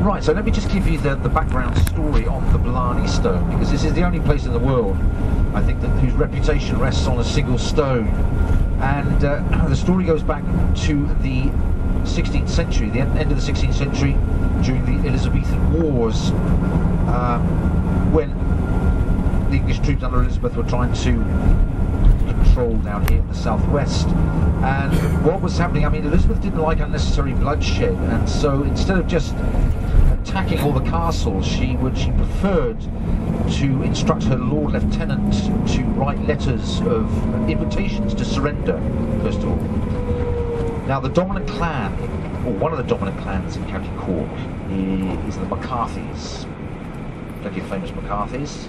Right, so let me just give you the background story on the Blarney stone, because this is the only place in the world, I think, whose reputation rests on a single stone. And the story goes back to the 16th century, the end of the 16th century, during the Elizabethan Wars, when the English troops under Elizabeth were trying to control down here in the southwest. And what was happening, I mean, Elizabeth didn't like unnecessary bloodshed, and so instead of just attacking all the castles, she preferred to instruct her Lord Lieutenant to write letters of invitations to surrender, first of all. Now, the dominant clan, or one of the dominant clans in County Cork, is the McCarthys. Plenty of famous McCarthys.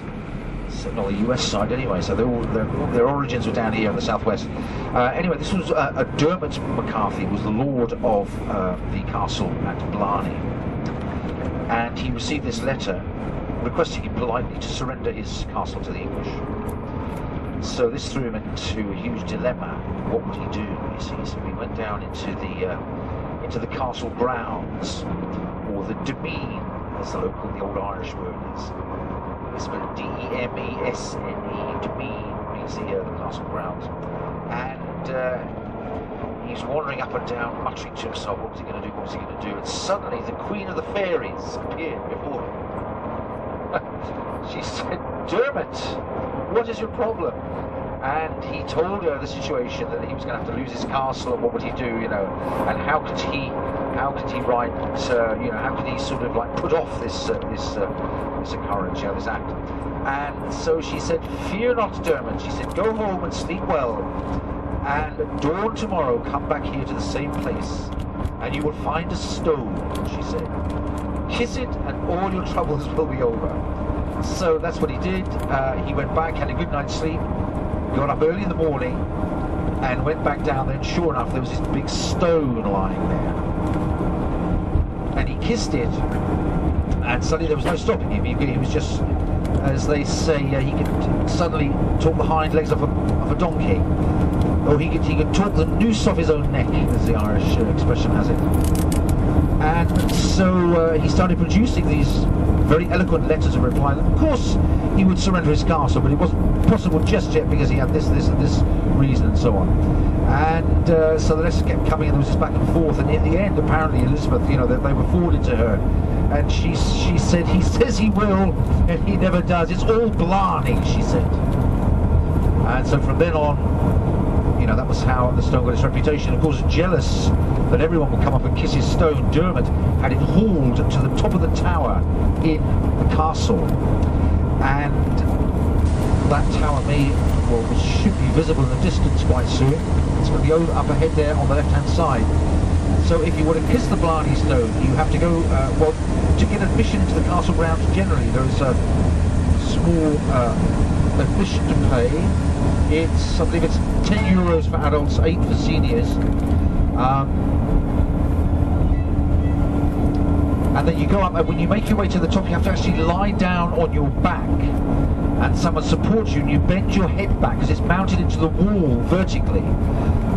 Not on the US side anyway, so their origins were down here in the southwest. Anyway, this was Dermot McCarthy, was the lord of the castle at Blarney, and he received this letter requesting him politely to surrender his castle to the English. So this threw him into a huge dilemma. What would he do? You see, so he went down into the castle grounds, or the demesne, as the old Irish word is. It's spelled D-E-M-E-S-N-E, demesne, means the castle grounds. And he's wandering up and down, muttering to himself, what was he going to do, what was he going to do? And suddenly the Queen of the Fairies appeared before him. She said, "Dermot, what is your problem?" And he told her the situation, that he was going to have to lose his castle, and what would he do, you know, and how could he write, you know, how could he sort of like put off this occurrence, you know, this act. And so she said, "Fear not, Dermot," she said, "go home and sleep well, and at dawn tomorrow come back here to the same place, and you will find a stone," she said. "Kiss it and all your troubles will be over." So that's what he did. He went back, had a good night's sleep, got up early in the morning and went back down there, and sure enough there was this big stone lying there. And he kissed it, and suddenly there was no stopping him. He was just, as they say, he could suddenly talk the hind legs of a donkey, or he could talk the noose off his own neck, as the Irish expression has it. And so he started producing these very eloquent letters of reply. Of course he would surrender his castle, but it wasn't possible just yet because he had this and this reason and so on. And so the letters kept coming, and there was this back and forth, and in the end apparently Elizabeth, you know, they were forwarded to her, and she said, "He says he will and he never does. It's all Blarney," she said. And so from then on, you know, that was how the stone got its reputation. Of course, jealous that everyone would come up and kiss his stone, Dermot had it hauled to the top of the tower in the castle, and that tower should be visible in the distance quite soon. It's got the up ahead there on the left-hand side. So if you want to kiss the Blarney stone, you have to go, well, to get admission into the castle grounds generally, there's a small admission to pay. I believe it's €10 for adults, 8 for seniors. And then you go up, and when you make your way to the top, you have to actually lie down on your back, and someone supports you, and you bend your head back because it's mounted into the wall vertically.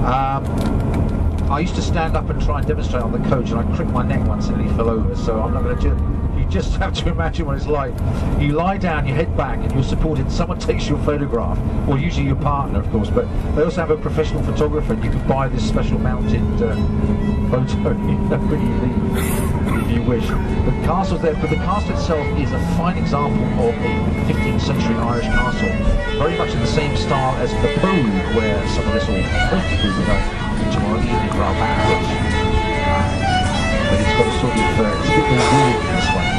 I used to stand up and try and demonstrate on the coach, and I cricked my neck once and he fell over, so I'm not going to do it. You just have to imagine what it's like. You lie down, you head back, and you're supported. Someone takes your photograph, or usually your partner, of course, but they also have a professional photographer, and you can buy this special mounted photo when you leave, if you wish. The castle's there, but the castle itself is a fine example of a 15th century Irish castle, very much in the same style as the Pole, where some of this all supposed to be tomorrow evening for our marriage. But it's got a sort of, it's a bit more weird in this one.